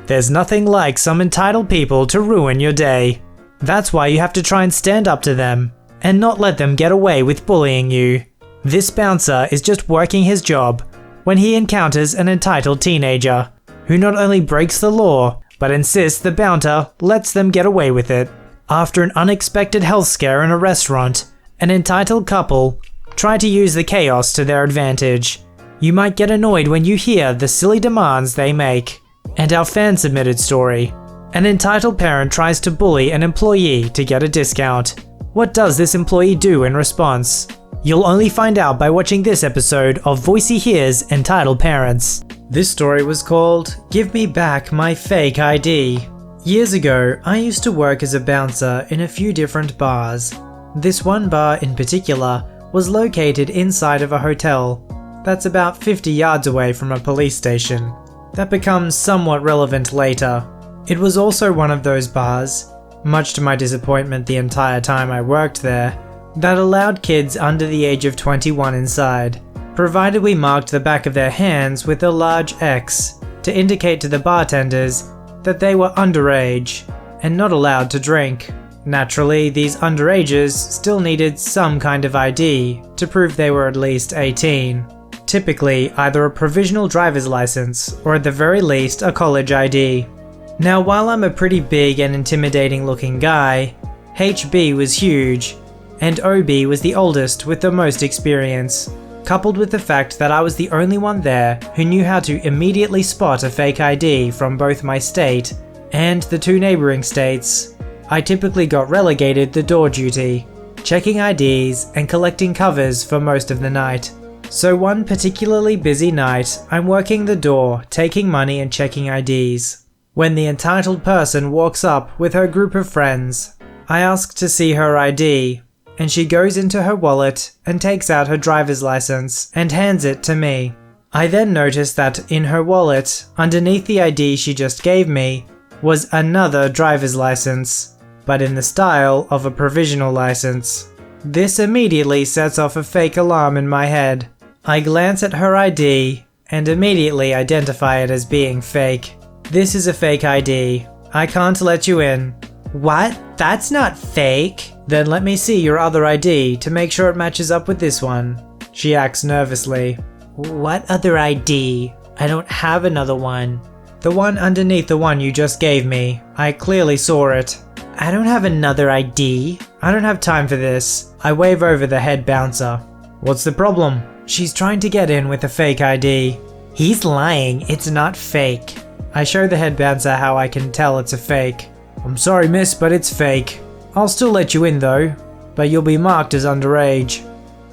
There's nothing like some entitled people to ruin your day. That's why you have to try and stand up to them and not let them get away with bullying you. This bouncer is just working his job when he encounters an entitled teenager who not only breaks the law, but insists the bouncer lets them get away with it. After an unexpected health scare in a restaurant, an entitled couple try to use the chaos to their advantage. You might get annoyed when you hear the silly demands they make. And our fan-submitted story. An entitled parent tries to bully an employee to get a discount. What does this employee do in response? You'll only find out by watching this episode of VoiceyHere's Entitled Parents. This story was called Give Me Back My Fake ID. Years ago, I used to work as a bouncer in a few different bars. This one bar in particular was located inside of a hotel that's about 50 yards away from a police station. That becomes somewhat relevant later. It was also one of those bars, much to my disappointment the entire time I worked there, that allowed kids under the age of 21 inside, provided we marked the back of their hands with a large X to indicate to the bartenders that they were underage and not allowed to drink. Naturally, these underagers still needed some kind of ID to prove they were at least 18. Typically either a provisional driver's license or at the very least a college ID. Now while I'm a pretty big and intimidating looking guy, HB was huge, and OB was the oldest with the most experience, coupled with the fact that I was the only one there who knew how to immediately spot a fake ID from both my state and the two neighboring states. I typically got relegated to door duty, checking IDs and collecting covers for most of the night. So one particularly busy night, I'm working the door, taking money and checking IDs. When the entitled person walks up with her group of friends, I ask to see her ID, and she goes into her wallet and takes out her driver's license and hands it to me. I then notice that in her wallet, underneath the ID she just gave me, was another driver's license, but in the style of a provisional license. This immediately sets off a fake alarm in my head. I glance at her ID and immediately identify it as being fake. This is a fake ID. I can't let you in. What? That's not fake. Then let me see your other ID to make sure it matches up with this one. She acts nervously. What other ID? I don't have another one. The one underneath the one you just gave me. I clearly saw it. I don't have another ID. I don't have time for this. I wave over the head bouncer. What's the problem? She's trying to get in with a fake ID. He's lying, it's not fake. I show the head bouncer how I can tell it's a fake. I'm sorry miss, but it's fake. I'll still let you in though, but you'll be marked as underage.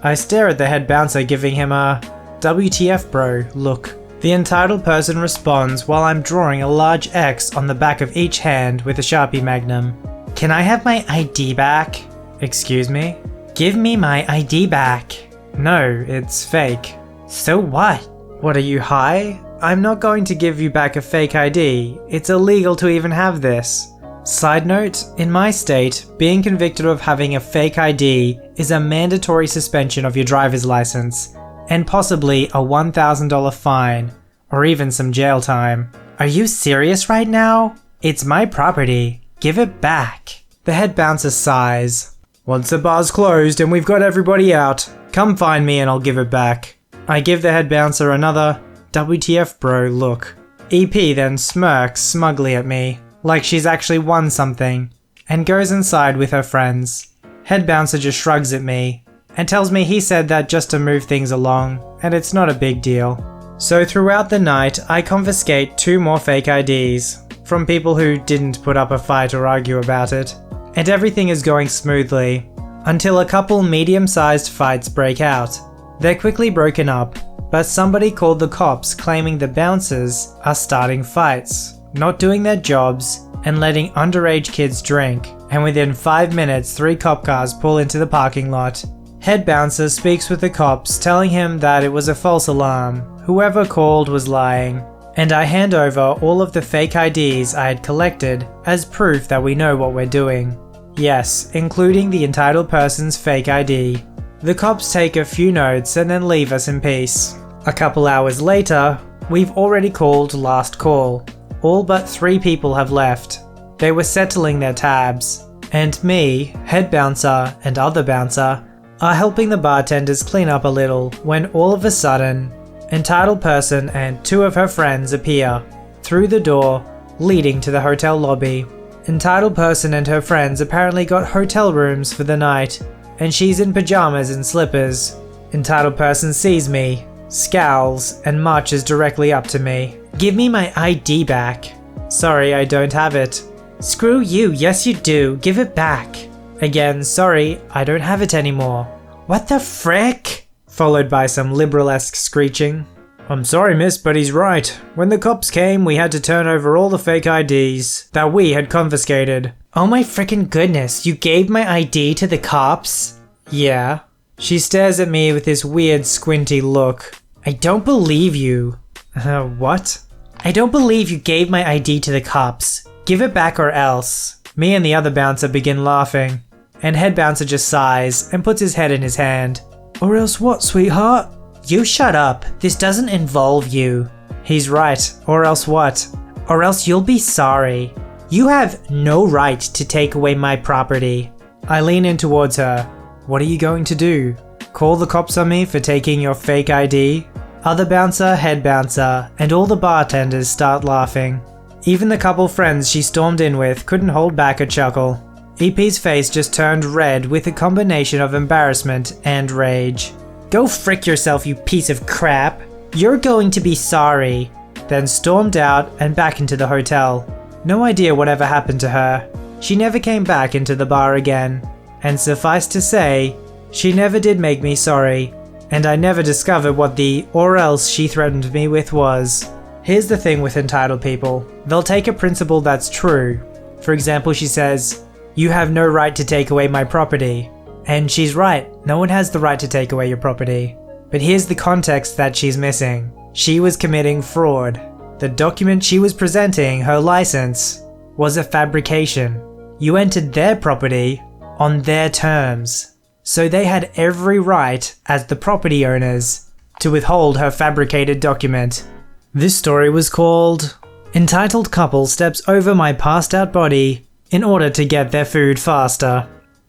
I stare at the head bouncer giving him a WTF bro look. The entitled person responds while I'm drawing a large X on the back of each hand with a Sharpie Magnum. Can I have my ID back? Excuse me? Give me my ID back. No, it's fake. So what? What are you high? I'm not going to give you back a fake ID. It's illegal to even have this. Side note, in my state, being convicted of having a fake ID is a mandatory suspension of your driver's license, and possibly a $1,000 fine, or even some jail time. Are you serious right now? It's my property. Give it back. The head bouncer sighs. Once the bar's closed and we've got everybody out, come find me and I'll give it back. I give the head bouncer another WTF bro look. EP then smirks smugly at me, like she's actually won something, and goes inside with her friends. Head bouncer just shrugs at me, and tells me he said that just to move things along, and it's not a big deal. So throughout the night, I confiscate 2 more fake IDs, from people who didn't put up a fight or argue about it. And everything is going smoothly, until a couple medium-sized fights break out. They're quickly broken up, but somebody called the cops claiming the bouncers are starting fights, not doing their jobs, and letting underage kids drink, and within 5 minutes 3 cop cars pull into the parking lot. Head bouncer speaks with the cops telling him that it was a false alarm, whoever called was lying, and I hand over all of the fake IDs I had collected as proof that we know what we're doing. Yes, including the entitled person's fake ID. The cops take a few notes and then leave us in peace. A couple hours later, we've already called last call. all but 3 people have left. They were settling their tabs, and me, head bouncer and other bouncer, are helping the bartenders clean up a little when all of a sudden, entitled person and 2 of her friends appear through the door leading to the hotel lobby. Entitled person and her friends apparently got hotel rooms for the night, and she's in pajamas and slippers. Entitled person sees me, scowls, and marches directly up to me. "Give me my ID back." "Sorry, I don't have it." "Screw you, yes you do, give it back." Again, "Sorry, I don't have it anymore." "What the frick?" Followed by some liberal-esque screeching. "I'm sorry miss, but he's right. When the cops came, we had to turn over all the fake IDs that we had confiscated." "Oh my frickin' goodness, you gave my ID to the cops?" "Yeah." She stares at me with this weird squinty look. "I don't believe you." What? "I don't believe you gave my ID to the cops. Give it back or else." Me and the other bouncer begin laughing, and head bouncer just sighs and puts his head in his hand. "Or else what, sweetheart?" "You shut up, this doesn't involve you." He's right, or else what? "Or else you'll be sorry. You have no right to take away my property." I lean in towards her. "What are you going to do? Call the cops on me for taking your fake ID?" Other bouncer, head bouncer, and all the bartenders start laughing. Even the couple friends she stormed in with couldn't hold back a chuckle. EP's face just turned red with a combination of embarrassment and rage. "Go frick yourself, you piece of crap. You're going to be sorry." Then stormed out and back into the hotel. No idea whatever happened to her. She never came back into the bar again. And suffice to say, she never did make me sorry. And I never discovered what the "or else" she threatened me with was. Here's the thing with entitled people. They'll take a principle that's true. For example, she says, "You have no right to take away my property." And she's right, no one has the right to take away your property. But here's the context that she's missing. She was committing fraud. The document she was presenting, her license, was a fabrication. You entered their property on their terms. So they had every right, as the property owners, to withhold her fabricated document. This story was called "Entitled Couple Steps Over My Passed Out Body in Order to Get Their Food Faster."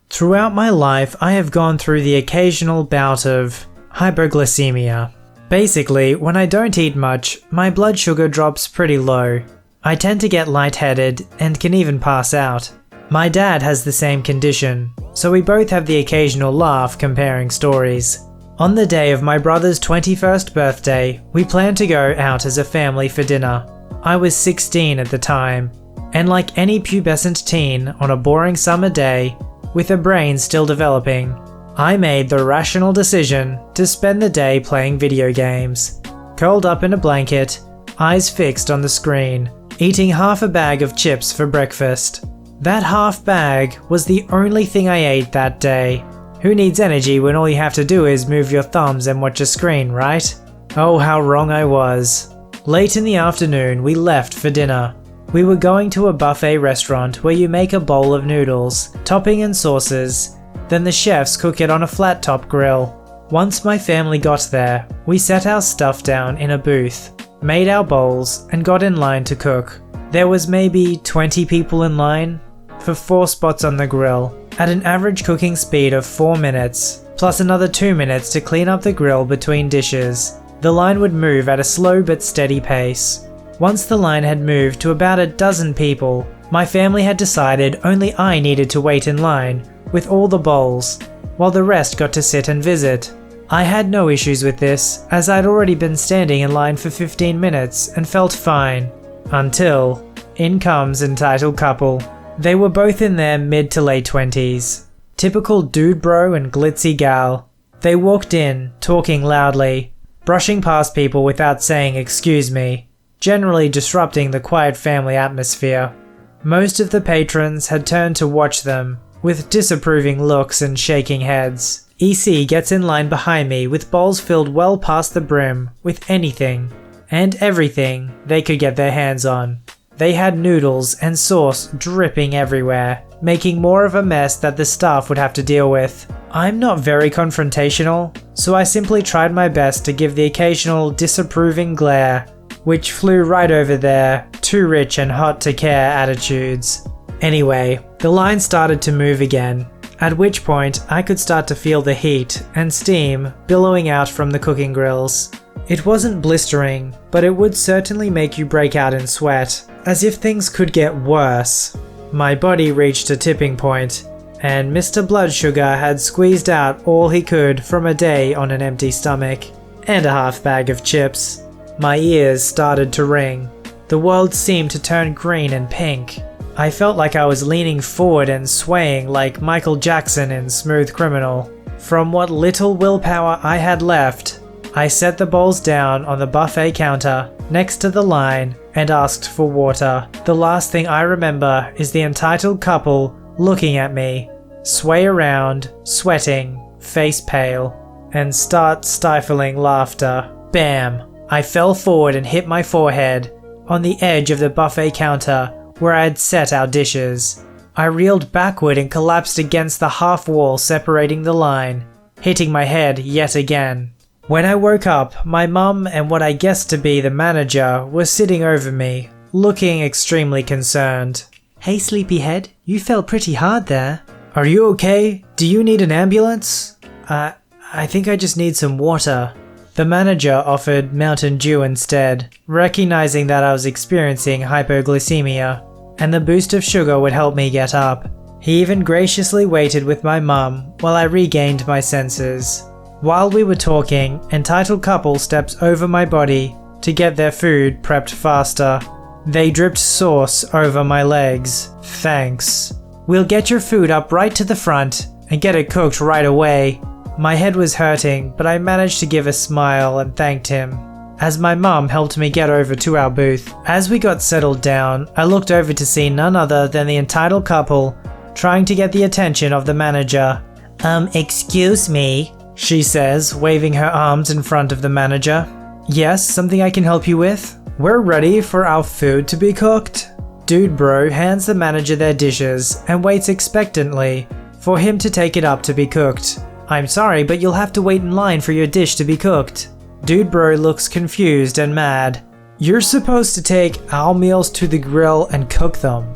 Throughout my life, I have gone through the occasional bout of hypoglycemia. Basically, when I don't eat much, my blood sugar drops pretty low. I tend to get lightheaded and can even pass out. My dad has the same condition, so we both have the occasional laugh comparing stories. On the day of my brother's 21st birthday, we planned to go out as a family for dinner. I was 16 at the time, and like any pubescent teen on a boring summer day, with a brain still developing, I made the rational decision to spend the day playing video games. Curled up in a blanket, eyes fixed on the screen, eating half a bag of chips for breakfast. That half bag was the only thing I ate that day. Who needs energy when all you have to do is move your thumbs and watch a screen, right? Oh, how wrong I was. Late in the afternoon, we left for dinner. We were going to a buffet restaurant where you make a bowl of noodles, topping and sauces, then the chefs cook it on a flat top grill. Once my family got there, we set our stuff down in a booth, made our bowls, and got in line to cook. There was maybe 20 people in line for 4 spots on the grill, at an average cooking speed of 4 minutes, plus another 2 minutes to clean up the grill between dishes. The line would move at a slow but steady pace. Once the line had moved to about a dozen people, my family had decided only I needed to wait in line with all the bowls, while the rest got to sit and visit. I had no issues with this, as I'd already been standing in line for 15 minutes and felt fine. Until, in comes entitled couple. They were both in their mid to late 20s. Typical dude bro and glitzy gal. They walked in, talking loudly, brushing past people without saying excuse me, generally disrupting the quiet family atmosphere. Most of the patrons had turned to watch them, with disapproving looks and shaking heads. EC gets in line behind me with bowls filled well past the brim with anything and everything they could get their hands on. They had noodles and sauce dripping everywhere, making more of a mess that the staff would have to deal with. I'm not very confrontational, so I simply tried my best to give the occasional disapproving glare, which flew right over their too rich and hot to care attitudes. Anyway, the line started to move again, at which point I could start to feel the heat and steam billowing out from the cooking grills. It wasn't blistering, but it would certainly make you break out in sweat, as if things could get worse. My body reached a tipping point, and Mr. Blood Sugar had squeezed out all he could from a day on an empty stomach, and a half bag of chips. My ears started to ring. The world seemed to turn green and pink. I felt like I was leaning forward and swaying like Michael Jackson in Smooth Criminal. From what little willpower I had left, I set the bowls down on the buffet counter next to the line and asked for water. The last thing I remember is the entitled couple looking at me, sway around, sweating, face pale, and start stifling laughter. Bam! I fell forward and hit my forehead on the edge of the buffet counter where I had set our dishes. I reeled backward and collapsed against the half wall separating the line, hitting my head yet again. When I woke up, my mum and what I guessed to be the manager were sitting over me, looking extremely concerned. "Hey sleepyhead, you fell pretty hard there." "Are you okay? Do you need an ambulance?" I think I just need some water." The manager offered Mountain Dew instead, recognizing that I was experiencing hypoglycemia, and the boost of sugar would help me get up. He even graciously waited with my mum while I regained my senses. While we were talking, entitled couple steps over my body to get their food prepped faster. They dripped sauce over my legs. "Thanks. We'll get your food up right to the front and get it cooked right away." My head was hurting, but I managed to give a smile and thanked him, as my mum helped me get over to our booth. As we got settled down, I looked over to see none other than the entitled couple trying to get the attention of the manager. Excuse me," she says, waving her arms in front of the manager. "Yes, something I can help you with?" "We're ready for our food to be cooked." Dude Bro hands the manager their dishes and waits expectantly for him to take it up to be cooked. "I'm sorry, but you'll have to wait in line for your dish to be cooked." Dude Bro looks confused and mad. "You're supposed to take our meals to the grill and cook them."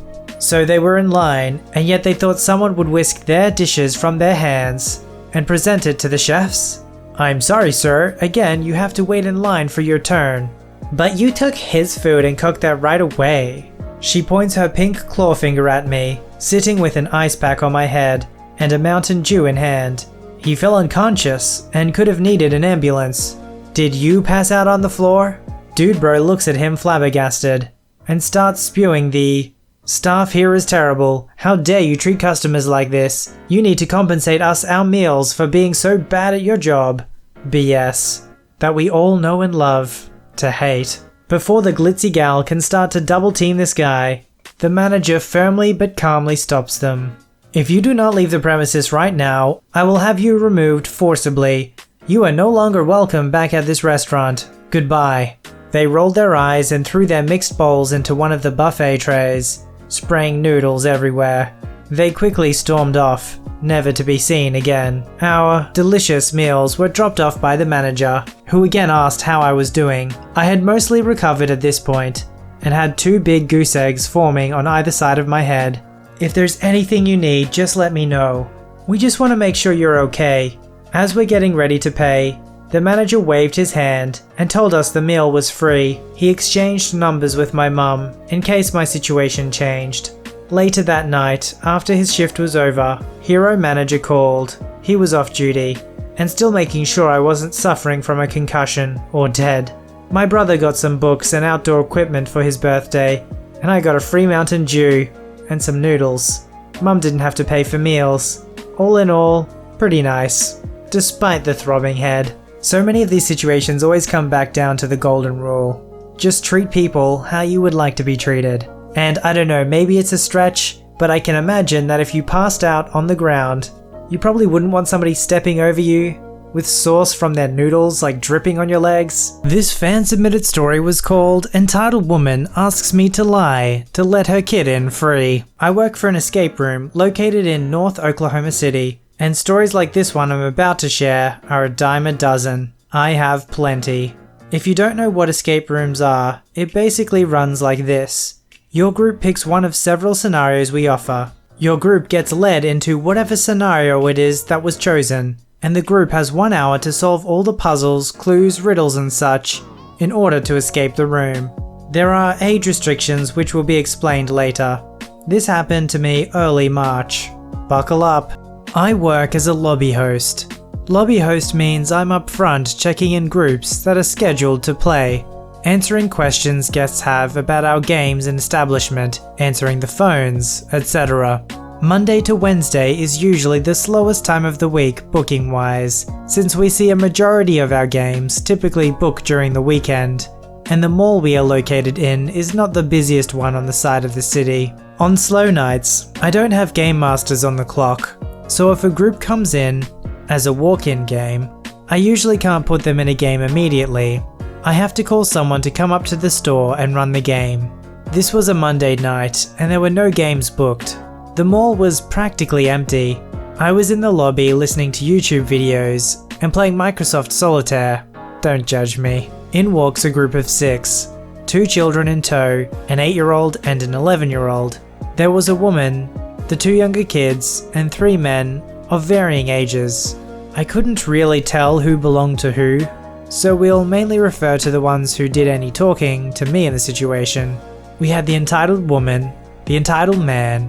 So they were in line, and yet they thought someone would whisk their dishes from their hands and present it to the chefs? "I'm sorry, sir. Again, you have to wait in line for your turn." "But you took his food and cooked that right away." She points her pink claw finger at me, sitting with an ice pack on my head and a Mountain Dew in hand. "He fell unconscious and could have needed an ambulance. Did you pass out on the floor?" Dude Bro looks at him flabbergasted and starts spewing the "Staff here is terrible. How dare you treat customers like this? You need to compensate us our meals for being so bad at your job." BS that we all know and love to hate. Before the glitzy gal can start to double team this guy, the manager firmly but calmly stops them. "If you do not leave the premises right now, I will have you removed forcibly. You are no longer welcome back at this restaurant. Goodbye." They rolled their eyes and threw their mixed bowls into one of the buffet trays, spraying noodles everywhere. They quickly stormed off, never to be seen again. Our delicious meals were dropped off by the manager, who again asked how I was doing. I had mostly recovered at this point, and had 2 big goose eggs forming on either side of my head. "If there's anything you need, just let me know. We just want to make sure you're okay." As we're getting ready to pay, the manager waved his hand and told us the meal was free. He exchanged numbers with my mum in case my situation changed. Later that night, after his shift was over, Hero Manager called. He was off duty, and still making sure I wasn't suffering from a concussion or dead. My brother got some books and outdoor equipment for his birthday, and I got a free Mountain Dew and some noodles. Mum didn't have to pay for meals. All in all, pretty nice, despite the throbbing head. So many of these situations always come back down to the golden rule. Just treat people how you would like to be treated. And I don't know, maybe it's a stretch, but I can imagine that if you passed out on the ground, you probably wouldn't want somebody stepping over you with sauce from their noodles like dripping on your legs. This fan-submitted story was called "Entitled Woman Asks Me to Lie to Let Her Kid In Free." I work for an escape room located in North Oklahoma City, and stories like this one I'm about to share are a dime a dozen. I have plenty. If you don't know what escape rooms are, it basically runs like this. Your group picks one of several scenarios we offer. Your group gets led into whatever scenario it is that was chosen, and the group has 1 hour to solve all the puzzles, clues, riddles and such in order to escape the room. There are age restrictions which will be explained later. This happened to me early March. Buckle up. I work as a lobby host. Lobby host means I'm up front checking in groups that are scheduled to play, answering questions guests have about our games and establishment, answering the phones, etc. Monday to Wednesday is usually the slowest time of the week booking wise, since we see a majority of our games typically book during the weekend, and the mall we are located in is not the busiest one on the side of the city. On slow nights, I don't have game masters on the clock, so if a group comes in as a walk-in game, I usually can't put them in a game immediately. I have to call someone to come up to the store and run the game. This was a Monday night, and there were no games booked. The mall was practically empty. I was in the lobby listening to YouTube videos and playing Microsoft Solitaire. Don't judge me. In walks a group of 6. 2 children in tow, an 8-year-old and an 11-year-old. There was a woman, the 2 younger kids, and 3 men of varying ages. I couldn't really tell who belonged to who, so we'll mainly refer to the ones who did any talking to me in the situation. We had the entitled woman, the entitled man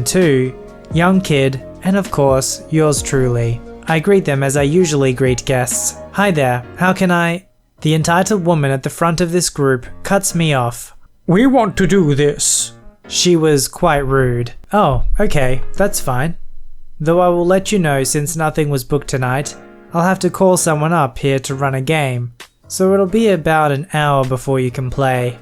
2, young kid, and of course, yours truly. I greet them as I usually greet guests. Hi there, how can I? The entitled woman at the front of this group cuts me off. We want to do this. She was quite rude. Oh, okay, that's fine. Though I will let you know since nothing was booked tonight, I'll have to call someone up here to run a game, so it'll be about an hour before you can play.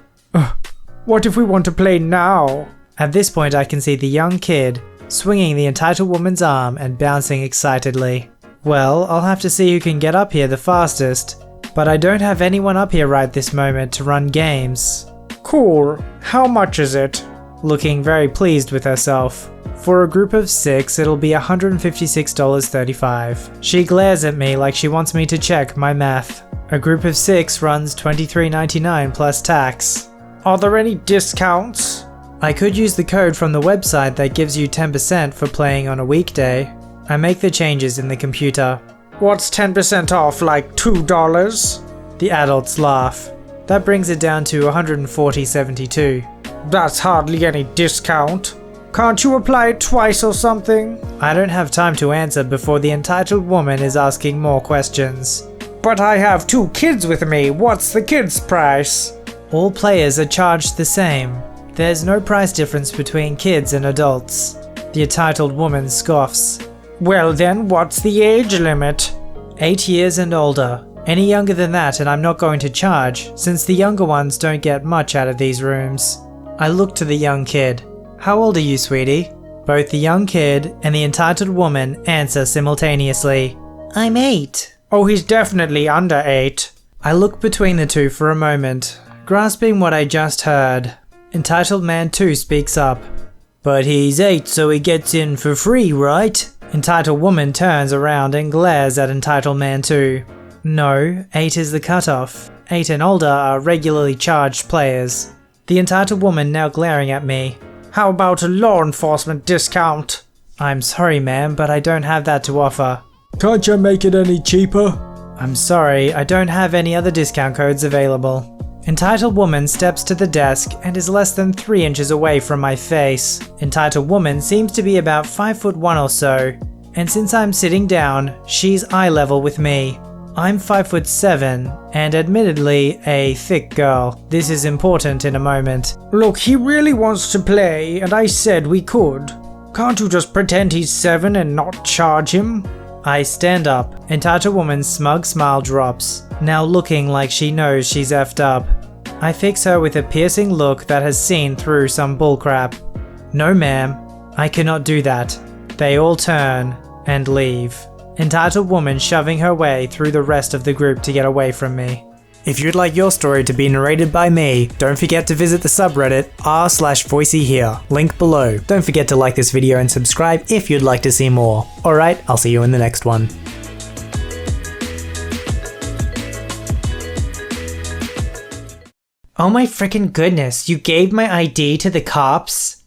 What if we want to play now? At this point I can see the young kid swinging the entitled woman's arm and bouncing excitedly. Well, I'll have to see who can get up here the fastest, but I don't have anyone up here right this moment to run games. Cool. How much is it? Looking very pleased with herself. For a group of 6, it'll be $156.35. She glares at me like she wants me to check my math. A group of 6 runs $23.99 plus tax. Are there any discounts? I could use the code from the website that gives you 10% for playing on a weekday. I make the changes in the computer. What's 10% off, like $2? The adults laugh. That brings it down to $140.72. That's hardly any discount. Can't you apply it twice or something? I don't have time to answer before the entitled woman is asking more questions. But I have 2 kids with me. What's the kids' price? All players are charged the same. There's no price difference between kids and adults. The entitled woman scoffs. Well then, what's the age limit? 8 years and older. Any younger than that and I'm not going to charge, since the younger ones don't get much out of these rooms. I look to the young kid. How old are you, sweetie? Both the young kid and the entitled woman answer simultaneously. I'm 8. Oh, he's definitely under 8. I look between the two for a moment, grasping what I just heard. Entitled man 2 speaks up. But he's 8, so he gets in for free, right? Entitled woman turns around and glares at entitled man 2. No, 8 is the cutoff. 8 and older are regularly charged players. The entitled woman now glaring at me. How about a law enforcement discount? I'm sorry ma'am, but I don't have that to offer. Can't you make it any cheaper? I'm sorry, I don't have any other discount codes available. Entitled woman steps to the desk and is less than 3 inches away from my face. Entitled woman seems to be about 5'1" or so, and since I'm sitting down, she's eye level with me. I'm 5'7", and admittedly a thick girl. This is important in a moment. Look, he really wants to play, and I said we could. Can't you just pretend he's 7 and not charge him? I stand up. Entitled woman's smug smile drops, now looking like she knows she's effed up. I fix her with a piercing look that has seen through some bullcrap. No ma'am, I cannot do that. They all turn and leave. Entitled woman shoving her way through the rest of the group to get away from me. If you'd like your story to be narrated by me, don't forget to visit the subreddit r/VoiceyHere, link below. Don't forget to like this video and subscribe if you'd like to see more. Alright, I'll see you in the next one. Oh my frickin' goodness, you gave my ID to the cops?